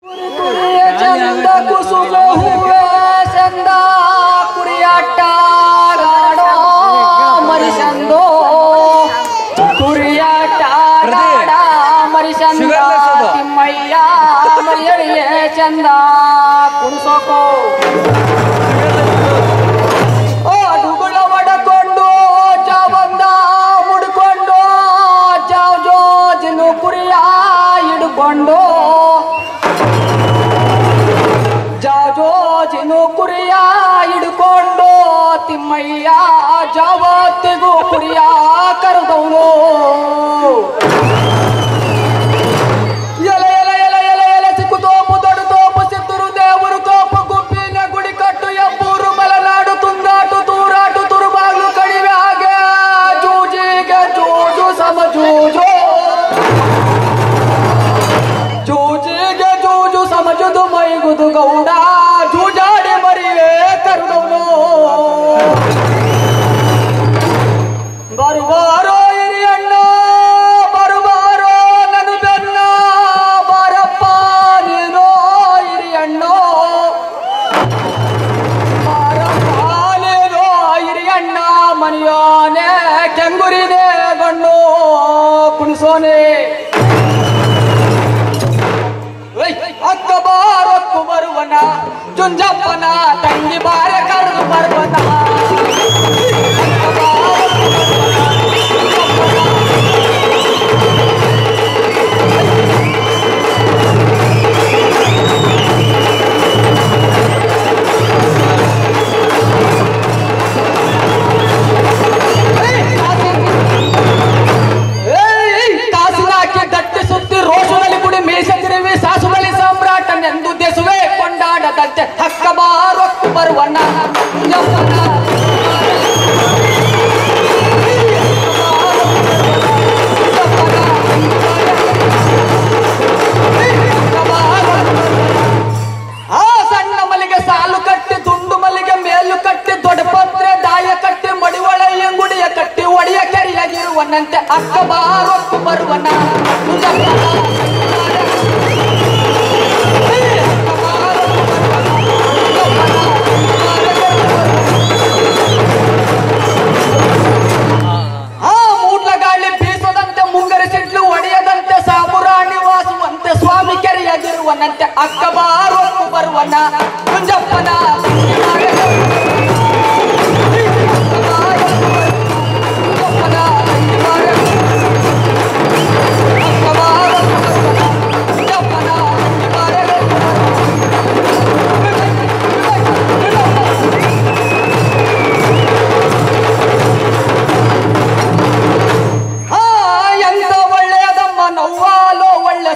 ಚಂದ ಕುಸುಮ ಹೂವೆ ಚಂದ ಕುರಿಯಾಟ ಮರಿಸಂದೋ ಕುರಿಯಾಟ ಮರಿಸಂದ ತಿಮ್ಮಯ್ಯ ಮರಿಯಳಿಯೇ ಚಂದ ಕುಣಿಸೋಕೋ ಅಡುಗುಳ ಒಡಕೊಂಡು ಜಾವಂದ ಮುಡ್ಕೊಂಡು ಜಾವ್ ಜೋಜಿನು ಕುರಿಯ ಹಿಡ್ಕೊಂಡು ಜಾಜೋಜಿನು ಕುರಿಯ ಹಿಡ್ಕೊಂಡು ತಿಮ್ಮಯ್ಯ ಜಾವತ್ತಿಗೂ ಕುರಿಯ ಕರೆದವನು ಎಲೆ ಎಲೆ ಎಲೆ ಎಲೆ ಎಲೆ ಸಿಕ್ಕು ತೋಪು ದೊಡ್ಡ ತೋಪು ಸಿತ್ತೂರು ದೇವರು ತೋಪು ಗುಬ್ಬಿನ ಗುಡಿ ಕಟ್ಟು ಎಬ್ಬೂರು ಮಲೆನಾಡು ತುಂದಾಟು ತೂರಾಟು ತುರುಬಾಗ್ಲು ಕಡಿವೆ ಹಾಗೆ ಜೂಜಿಗೆ ಜೂಜು ಸಮಜೂಜು ಜೂಜಿಗೆ ಜೂಜು ಸಮಜುದು ಮೈಗುದು ಗೌಡ ಜೂಜಾಡಿ ಮರಿಯೇ ಕರುಣವನು ಬರುವಾರೋ ಹಿರಿಯಣ್ಣ ಬರುವಾರೋ ನನು ಬೆನ್ನ ಬಾರಪ್ಪ ನೀನೋ ಹಿರಿಯಣ್ಣ ಬಾರಪ್ಪ ನೀನೋ ಹಿರಿಯಣ್ಣ ಮನೆಯೋನೆ ಕೆಂಗುರಿನೇ ಗಣ್ಣು ಕುಣಿಸೋನೆ ಅಕ್ಕ ಬಾರಕ್ಕು ಬರುವನ ಜುಂಜಪ್ಪನ ತಂಗಿ ಬಾರೆ ಕರೆದು ಬರುವನ ಕಾಸಿನಾಕಿ ದಟ್ಟಿ ಸುತ್ತಿ ರೋಷದಲ್ಲಿ ಕುಡಿ ಮೀಸೆ ತಿರುವಿ ಸಾಸುವಳಿ ಸಾಮ್ರಾಟನೆಂದು ದೇಸುವೆ ಕೊಂಡಾಡದಂತೆ ಹಕ್ಕ ಬಾರೊಕ್ಕು ಬರುವಣ್ಣ ಆ ಸಣ್ಣ ಮಲ್ಲಿಗೆ ಸಾಲು ಕಟ್ಟಿ ದುಂಡು ಮಲ್ಲಿಗೆ ಮೇಲು ಕಟ್ಟಿ ದೊಡ್ಡಪತ್ರೆ ದಾಯ ಕಟ್ಟಿ ಮಡಿವಳೆಯ ಗುಡಿಯ ಕಟ್ಟಿ ಒಡೆಯ ಕೆರೆಯಾಗಿರುವನಂತೆ ಅಕ್ಕ ಬಾರೊಕ್ಕು ಬರುವಣ್ಣ ಮೂಡ್ಲಗಾಳಿ ಬೀಸದಂತೆ ಮುಂಗರಿ ಸಿಡ್ಲು ಒಡೆಯದಂತೆ ಸಾಮುರಾಣಿ ವಾಸುವಂತೆ ಸ್ವಾಮಿ ಕೆರೆಯಾಗಿರುವನಂತೆ ಅಕ್ಕ ಬಾರೊಕ್ಕು ಬರುವನ ಕುಂಜಪ್ಪನ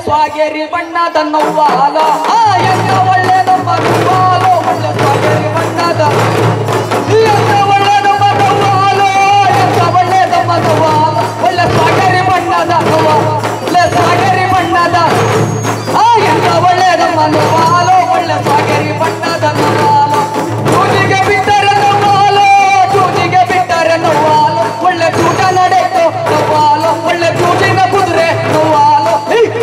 ಸ್ವಾಗೇರಿ ಬಣ್ಣದ ನೋವಾಲೋ ಎಂತ ಒಳ್ಳೆದಮ್ಮ ನೋವಾಲೋ ಒಳ್ಳೆ ಸ್ವಾಗೇರಿ ಬಣ್ಣದ ಎಂತ ಒಳ್ಳೆದಮ್ಮ ನೋವಾಲೋ ಎಂತ ಒಳ್ಳೆದಮ್ಮ ನೋವಾಲೋ ಒಳ್ಳೆ ಸ್ವಾಗೇರಿ ಬಣ್ಣದ ಒಳ್ಳೆ ಸ್ವಾಗೇರಿ ಬಣ್ಣದ ಎಂತ ಒಳ್ಳೆದಮ್ಮ ನೋವಾಲೋ ಒಳ್ಳೆ ಸ್ವಾಗೇರಿ ಬಣ್ಣದ ನೋವಾಲೋ ಜೂಜಿಗೆ ಬಿಟ್ಟರೆ ನೋವಾಲೋ ಜೂಜಿಗೆ ಬಿಟ್ಟರೆ ನೋವಾಲೋ ಒಳ್ಳೆ ಜೂಟ ನಡೆಯಿತು ನೋವಾಲೋ ಒಳ್ಳೆ ಜೂಜಿನ ಕುದುರೆ ನೋವಾಲೋ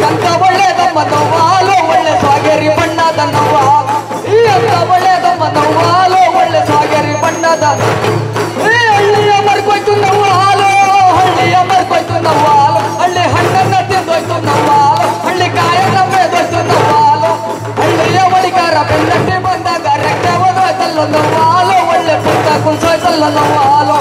ಎಂತ ಒಳ್ಳೆದಮ್ಮ ನೋವಾಲೋ ಒಳ್ಳೆ ಸ್ವಾಗೇರಿ ಬಣ್ಣದ ನೋವಾಲೋ ಎಂತ ಒಳ್ಳೆದಮ್ಮ ನೋವಾಲೋ ಒಳ್ಳೆ ಸ್ವಾಗೇರಿ ಬಣ್ಣದ ಹಳ್ಳಿಯ ಮರ್ಕೋಯ್ತು ನೋವಾಲೋ ಹಳ್ಳಿಯ ಮರ್ಕೋಯ್ತು ನೋವಾಲೋ ಹಳ್ಳಿ ಹಣ್ಣನ್ನ ತಿಂದೋಯ್ತು ನೋವಾಲೋ ಹಳ್ಳಿ ಕಾಯನ್ನ ಮೇದೋಯ್ತು ನೋವಾಲೋ ಹಳ್ಳಿಯ ಒಳಿಗಾರ ಬೆನ್ನಟ್ಟಿ ಬಂದಾಗ ರೆಕ್ಕೆ ಒದೋಯ್ತಲ್ಲ ನೋವಾಲೋ ಒಳ್ಳೆ ಪುಟ್ಟ ಕುಂಸೋಯ್ತಲ್ಲ ನೋವಾಲೋ